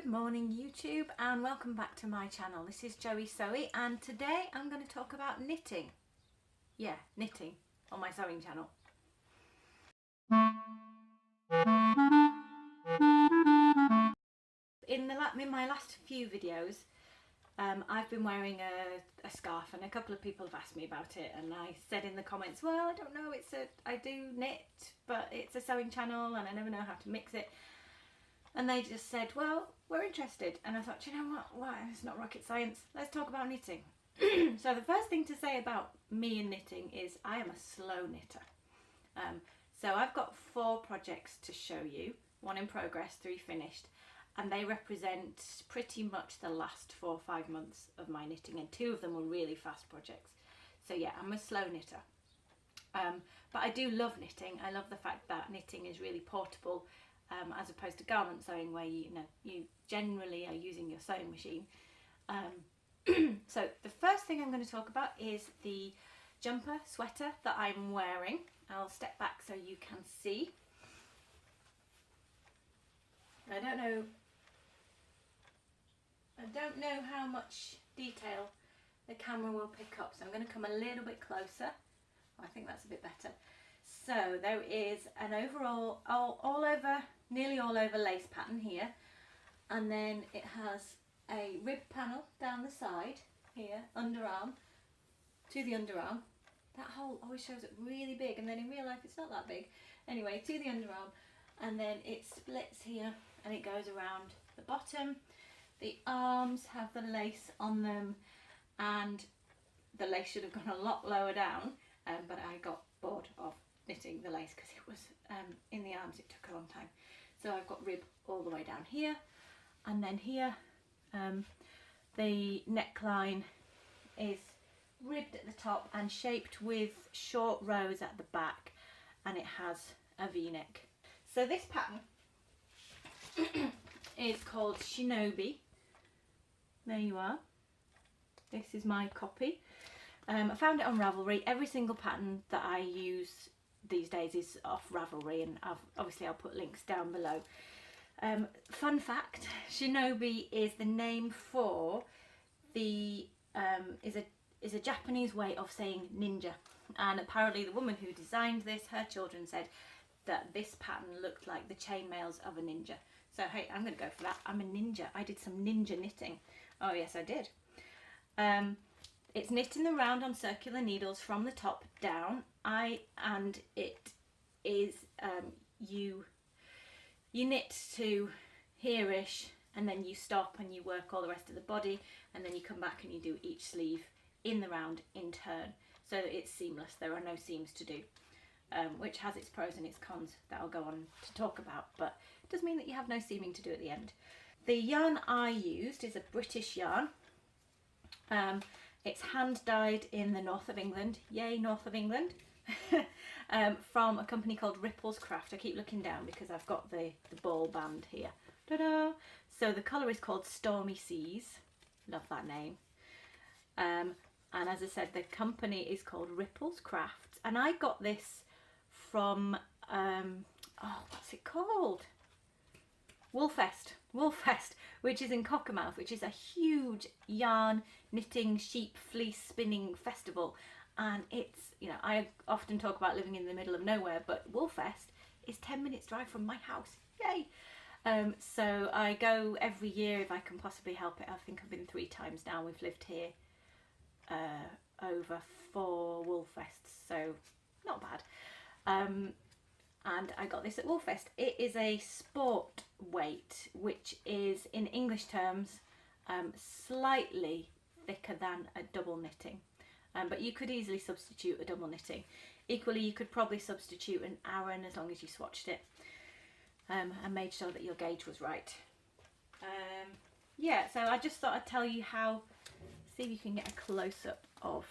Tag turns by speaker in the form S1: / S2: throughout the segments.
S1: Good morning YouTube and welcome back to my channel. This is Joey Sewy and today I'm going to talk about knitting. Yeah, knitting on my sewing channel. In my last few videos I've been wearing a scarf and a couple of people have asked me about it, and I said in the comments, well, I don't know, I do knit but it's a sewing channel and I never know how to mix it. And they just said, well, we're interested. And I thought, you know what, it's not rocket science. Let's talk about knitting. So the first thing to say about me and knitting is I am a slow knitter. So I've got 4 projects to show you, 1 in progress, 3 finished. And they represent pretty much the last 4 or 5 months of my knitting. And 2 of them were really fast projects. So yeah, I'm a slow knitter. But I do love knitting. I love the fact that knitting is really portable. As opposed to garment sewing, where you generally are using your sewing machine. So the first thing I'm going to talk about is the jumper sweater that I'm wearing. I'll step back so you can see. I don't know how much detail the camera will pick up, so I'm going to come a little bit closer. I think that's a bit better. So there is an overall nearly all over lace pattern here, and then it has a rib panel down the side here, underarm to the underarm. That hole always shows it really big, and then in real life it's not that big. Anyway, to the underarm, and then it splits here and it goes around the bottom. The arms have the lace on them, and the lace should have gone a lot lower down, but I got bored of knitting the lace because it was in the arms, it took a long time. So I've got rib all the way down here, and then here the neckline is ribbed at the top and shaped with short rows at the back, and it has a V-neck. So this pattern is called Shinobi. There you are. This is my copy. I found it on Ravelry. Every single pattern that I use these days is off Ravelry, and obviously I'll put links down below. Fun fact, Shinobi is the name for the is a Japanese way of saying ninja, and apparently the woman who designed this, her children said that this pattern looked like the chainmails of a ninja. So hey, I'm gonna go for that. I'm a ninja. I did some ninja knitting. Oh yes, I did. It's knit in the round on circular needles from the top down. And it is you knit to here-ish, and then you stop and you work all the rest of the body, and then you come back and you do each sleeve in the round in turn, so that it's seamless. There are no seams to do, which has its pros and its cons that I'll go on to talk about, but it does mean that you have no seaming to do at the end. The yarn I used is a British yarn. It's hand dyed in the north of England, yay north of England, from a company called Ripples Craft. I keep looking down because I've got the ball band here. Ta-da! So the colour is called Stormy Seas. Love that name. And as I said, the company is called Ripples Craft, and I got this from what's it called? Woolfest, which is in Cockermouth, which is a huge yarn knitting, sheep, fleece spinning festival. And it's, I often talk about living in the middle of nowhere, but Woolfest is 10 minutes drive from my house. Yay! So I go every year if I can possibly help it. I think I've been 3 times now. We've lived here over 4 Woolfests, so not bad. And I got this at Woolfest. It is a sport weight, which is in English terms slightly thicker than a double knitting, but you could easily substitute a double knitting. Equally, you could probably substitute an Aran as long as you swatched it and made sure that your gauge was right. Yeah, so I just thought I'd tell you how, see if you can get a close-up of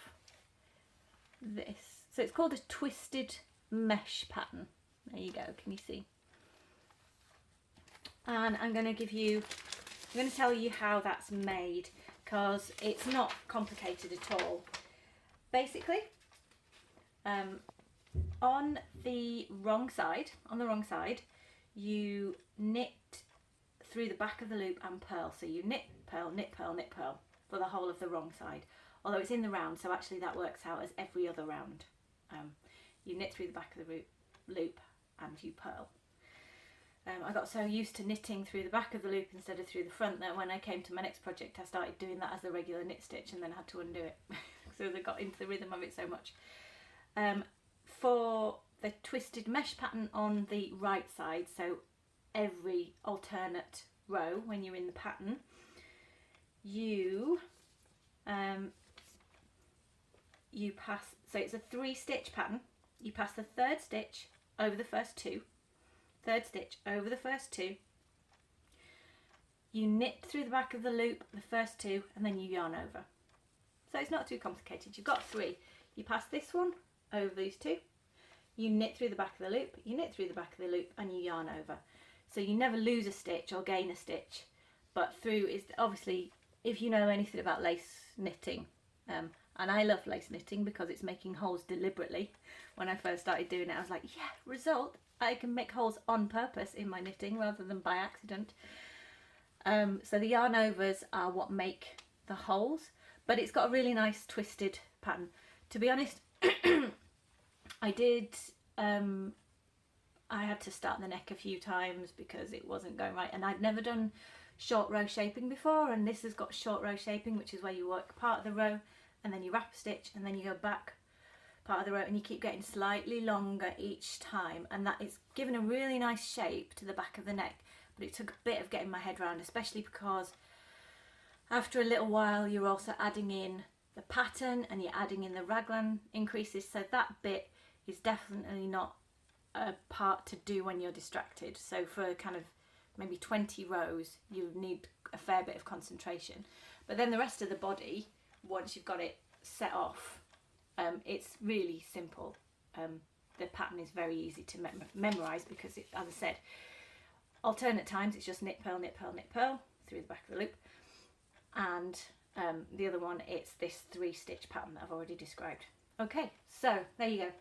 S1: this. So it's called a twisted mesh pattern. There you go, can you see? And I'm going to tell you how that's made, because it's not complicated at all. Basically, on the wrong side, you knit through the back of the loop and purl. So you knit, purl, knit, purl, knit, purl for the whole of the wrong side. Although it's in the round, so actually that works out as every other round. You knit through the back of the loop and you purl. I got so used to knitting through the back of the loop instead of through the front that when I came to my next project I started doing that as the regular knit stitch and then had to undo it so I got into the rhythm of it so much. For the twisted mesh pattern on the right side, so every alternate row when you're in the pattern, you pass, so it's a 3-stitch pattern, you pass the 3rd stitch over the first 2, 3rd stitch over the first 2, you knit through the back of the loop the first 2 and then you yarn over. So it's not too complicated, you've got 3, you pass this one over these 2, you knit through the back of the loop, you knit through the back of the loop and you yarn over. So you never lose a stitch or gain a stitch, but through is obviously, if you know anything about lace knitting, and I love lace knitting because it's making holes deliberately. When I first started doing it I was like, yeah, result, I can make holes on purpose in my knitting rather than by accident. So the yarn overs are what make the holes, but it's got a really nice twisted pattern. To be honest, I had to start the neck a few times because it wasn't going right, and I'd never done short row shaping before, and this has got short row shaping, which is where you work part of the row and then you wrap a stitch and then you go back part of the row and you keep getting slightly longer each time, and that is giving a really nice shape to the back of the neck. But it took a bit of getting my head around, especially because after a little while you're also adding in the pattern and you're adding in the raglan increases, so that bit is definitely not a part to do when you're distracted. So for kind of maybe 20 rows you need a fair bit of concentration, but then the rest of the body, once you've got it set off, it's really simple. The pattern is very easy to memorize because it, as I said, alternate times it's just knit, purl, knit, purl, knit, purl through the back of the loop, and the other one, it's this 3-stitch pattern that I've already described. Okay, so there you go.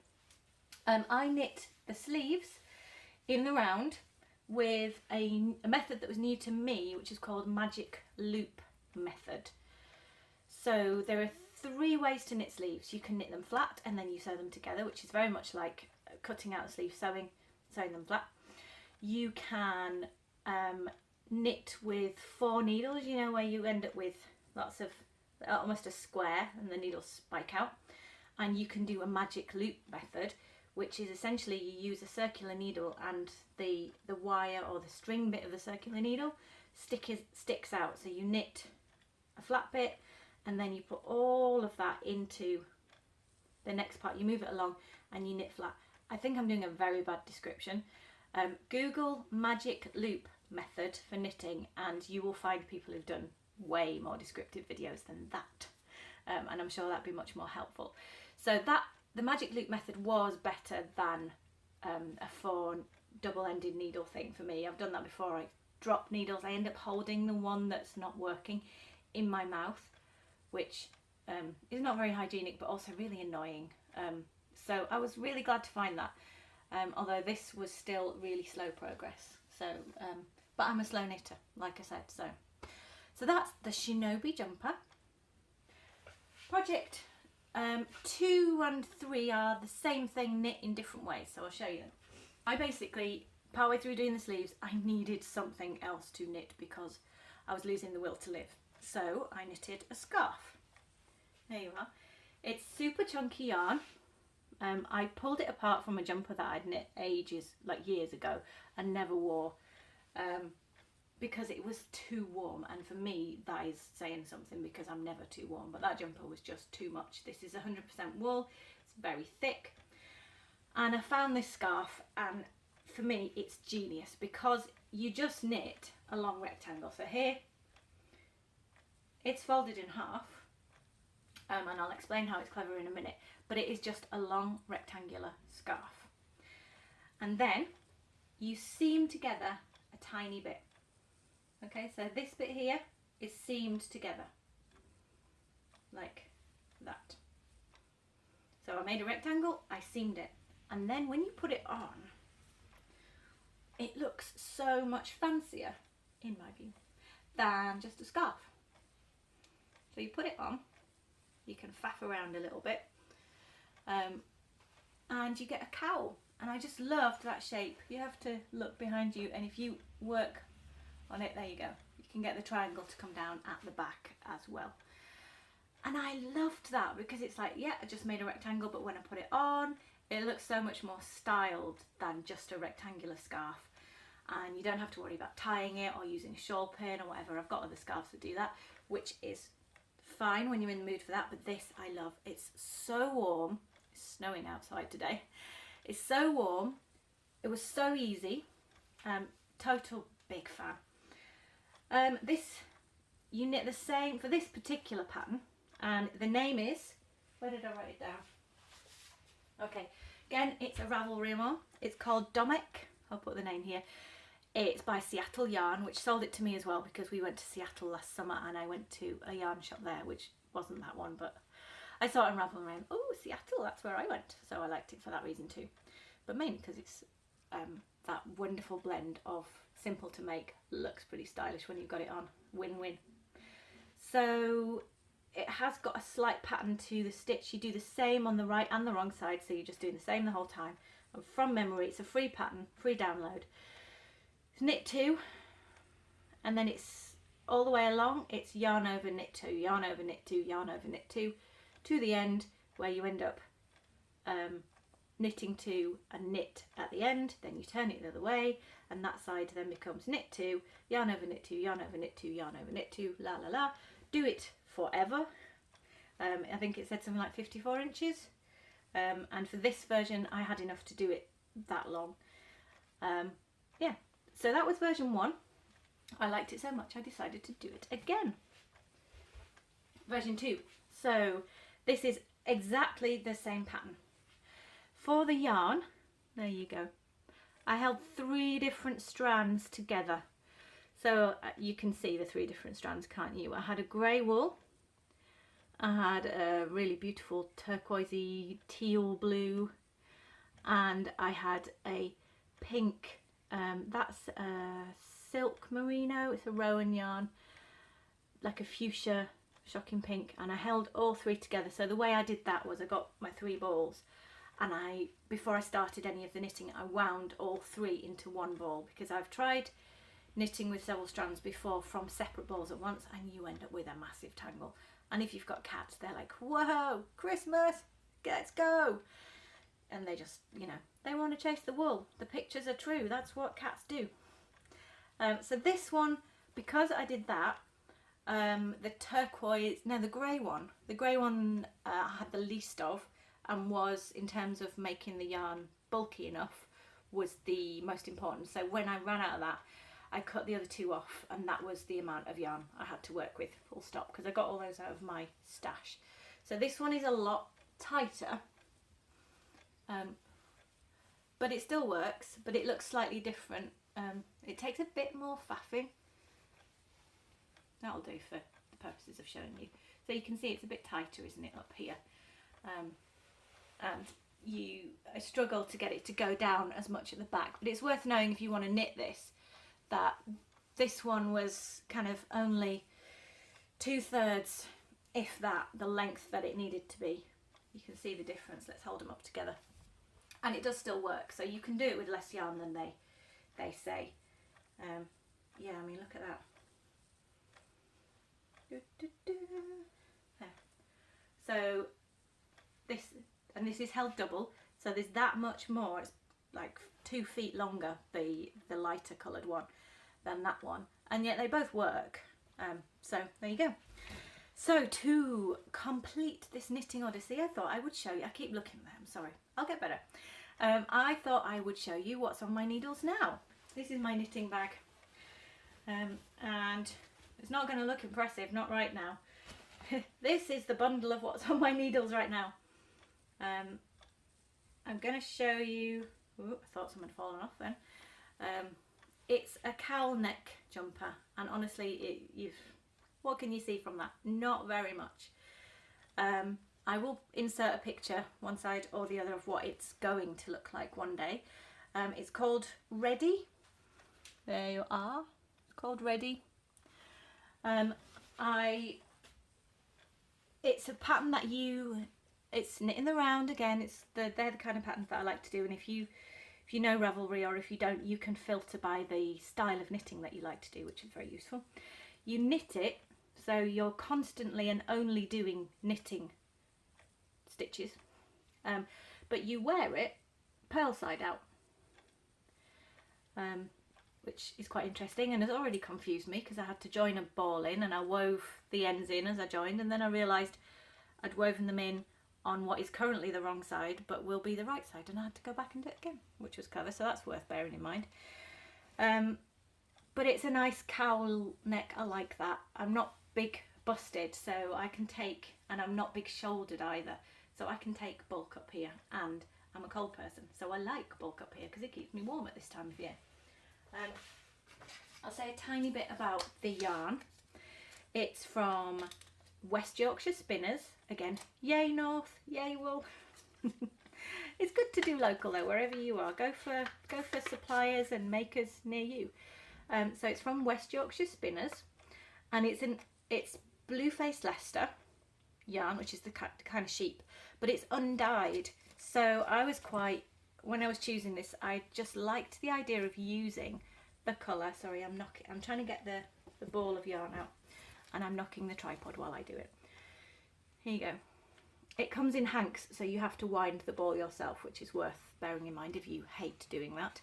S1: I knit the sleeves in the round with a method that was new to me, which is called magic loop method. So there are 3 ways to knit sleeves. You can knit them flat and then you sew them together, which is very much like cutting out a sleeve, sewing them flat. You can knit with 4 needles, you know, where you end up with lots of, almost a square and the needles spike out. And you can do a magic loop method, which is essentially you use a circular needle and the wire or the string bit of the circular needle sticks out. So you knit a flat bit and then you put all of that into the next part. You move it along and you knit flat. I think I'm doing a very bad description. Google magic loop method for knitting and you will find people who've done way more descriptive videos than that. And I'm sure that'd be much more helpful. So the magic loop method was better than a 4 double-ended needle thing for me. I've done that before. I drop needles. I end up holding the one that's not working in my mouth, which is not very hygienic but also really annoying. So I was really glad to find that, although this was still really slow progress. So, but I'm a slow knitter, like I said. So that's the Shinobi jumper. Project 2 and 3 are the same thing knit in different ways, so I'll show you them. I basically, partway through doing the sleeves, I needed something else to knit because I was losing the will to live. So I knitted a scarf. There you are. It's super chunky yarn. I pulled it apart from a jumper that I'd knit ages, like years ago, and never wore because it was too warm, and for me that is saying something because I'm never too warm, but that jumper was just too much. This is 100% wool, it's very thick, and I found this scarf and for me it's genius because you just knit a long rectangle. So here it's folded in half, and I'll explain how it's clever in a minute, but it is just a long rectangular scarf, and then you seam together a tiny bit. Okay, so this bit here is seamed together like that. So I made a rectangle, I seamed it, and then when you put it on, it looks so much fancier. in my view, than just a scarf. So you put it on, you can faff around a little bit, and you get a cowl. And I just loved that shape. You have to look behind you, and if you work on it, there you go. You can get the triangle to come down at the back as well. And I loved that because it's like, yeah, I just made a rectangle, but when I put it on, it looks so much more styled than just a rectangular scarf. And you don't have to worry about tying it or using a shawl pin or whatever. I've got other scarves that do that, which is fine when you're in the mood for that. But this I love. It's so warm. It's snowing outside today. It's so warm. It was so easy. Total big fan. You knit the same for this particular pattern, and the name is, where did I write it down? Okay, again, it's a Ravelry one. It's called Domek. I'll put the name here. It's by Seattle Yarn, which sold it to me as well because we went to Seattle last summer and I went to a yarn shop there, which wasn't that one, but I saw it in Ravelry and oh, Seattle, that's where I went. So I liked it for that reason too. But mainly because it's that wonderful blend of simple to make, looks pretty stylish when you've got it on. Win-win. So it has got a slight pattern to the stitch. You do the same on the right and the wrong side, so you're just doing the same the whole time. And from memory, it's a free pattern, free download. It's knit 2, and then it's all the way along, it's yarn over knit 2, yarn over knit 2, yarn over knit 2, to the end where you end up knitting 2 and knit at the end. Then you turn it the other way, and that side then becomes knit 2, yarn over knit 2, yarn over knit 2, yarn over knit 2, la la la. Do it forever. I think it said something like 54 inches. And for this version, I had enough to do it that long. Yeah, so that was version 1. I liked it so much, I decided to do it again. Version 2. So this is exactly the same pattern. For the yarn, there you go. I held 3 different strands together. So you can see the 3 different strands, can't you? I had a grey wool. I had a really beautiful turquoisey teal blue, and I had a pink, that's a silk merino, it's a Rowan yarn, like a fuchsia shocking pink, and I held all 3 together. So the way I did that was I got my 3 balls, and before I started any of the knitting, I wound all 3 into one ball, because I've tried knitting with several strands before from separate balls at once, and you end up with a massive tangle. And if you've got cats, they're like, whoa, Christmas, let's go. And they just, you know, they want to chase the wool. The pictures are true. That's what cats do. So this one, because I did that, the turquoise, no, the grey one I had the least of, and was, in terms of making the yarn bulky enough, was the most important. So when I ran out of that, I cut the other 2 off, and that was the amount of yarn I had to work with, full stop, because I got all those out of my stash. So this one is a lot tighter, but it still works, but it looks slightly different. It takes a bit more faffing. That'll do for the purposes of showing you. So you can see it's a bit tighter, isn't it, up here? And I struggle to get it to go down as much at the back, but it's worth knowing if you want to knit this, that this one was kind of only 2/3, if that, the length that it needed to be. You can see the difference. Let's hold them up together. And it does still work, so you can do it with less yarn than they say. Yeah, I mean, look at that. There. So this is held double, so there's that much more. It's like 2 feet longer, the lighter coloured one, than that one, and yet they both work. So there you go. So to complete this knitting odyssey, I thought I would show you, I keep looking there, I'm sorry, I'll get better. I thought I would show you what's on my needles now. This is my knitting bag, and it's not going to look impressive, not right now. This is the bundle of what's on my needles right now. I'm going to show you, ooh, I thought someone had fallen off then. It's a cowl neck jumper, and honestly, what can you see from that? Not very much. I will insert a picture, one side or the other, of what it's going to look like one day. It's called Ready. There you are. It's called Ready. It's a pattern that it's knitting the round again. They're the kind of patterns that I like to do, and if you know Ravelry, or if you don't, you can filter by the style of knitting that you like to do, which is very useful. You knit it, so you're constantly and only doing knitting stitches, but you wear it purl side out, which is quite interesting and has already confused me because I had to join a ball in and I wove the ends in as I joined, and then I realised I'd woven them in on what is currently the wrong side but will be the right side, and I had to go back and do it again, which was clever, so that's worth bearing in mind. But it's a nice cowl neck, I like that. I'm not big busted, so I can take, and I'm not big shouldered either, so I can take bulk up here, and I'm a cold person, so I like bulk up here because it keeps me warm at this time of year. I'll say a tiny bit about the yarn. It's from West Yorkshire Spinners. Again, yay North, yay wool. It's good to do local though, wherever you are. Go for suppliers and makers near you. So it's from West Yorkshire Spinners, and it's blue-faced Leicester yarn, which is the kind of sheep, but it's undyed. So when I was choosing this, I just liked the idea of using the colour. Sorry, I'm trying to get the ball of yarn out, and I'm knocking the tripod while I do it. Here you go. It comes in hanks, so you have to wind the ball yourself, which is worth bearing in mind if you hate doing that.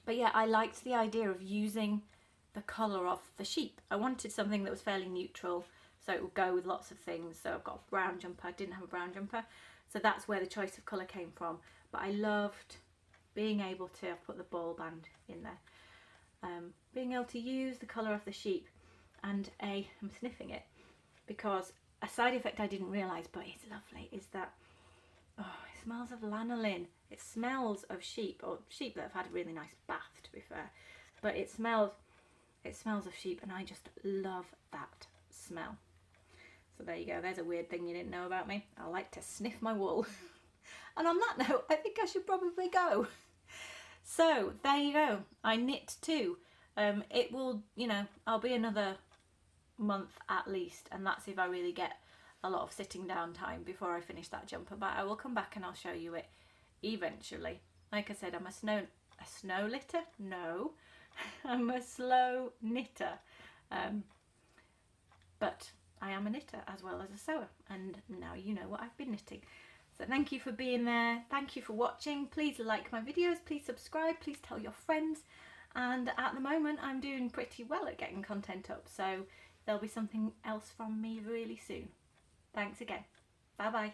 S1: But yeah, I liked the idea of using the colour of the sheep. I wanted something that was fairly neutral, so it would go with lots of things. So I've got a brown jumper, I didn't have a brown jumper, so that's where the choice of colour came from. But I loved being able to, I've put the ball band in there, being able to use the colour of the sheep, and I'm sniffing it, because a side effect I didn't realise, but it's lovely, is that, oh, it smells of lanolin. It smells of sheep, or sheep that have had a really nice bath, to be fair, but it smells of sheep, and I just love that smell. So there you go, there's a weird thing you didn't know about me. I like to sniff my wool. And on that note, I think I should probably go. So there you go, I knit too. It will, I'll be another month at least, and that's if I really get a lot of sitting down time before I finish that jumper, but I will come back and I'll show you it eventually. Like I said, I'm a snow knitter? No, I'm a slow knitter, but I am a knitter as well as a sewer, and now you know what I've been knitting. So thank you for being there, thank you for watching. Please like my videos, please subscribe, please tell your friends, and at the moment I'm doing pretty well at getting content up, so there'll be something else from me really soon. Thanks again. Bye bye.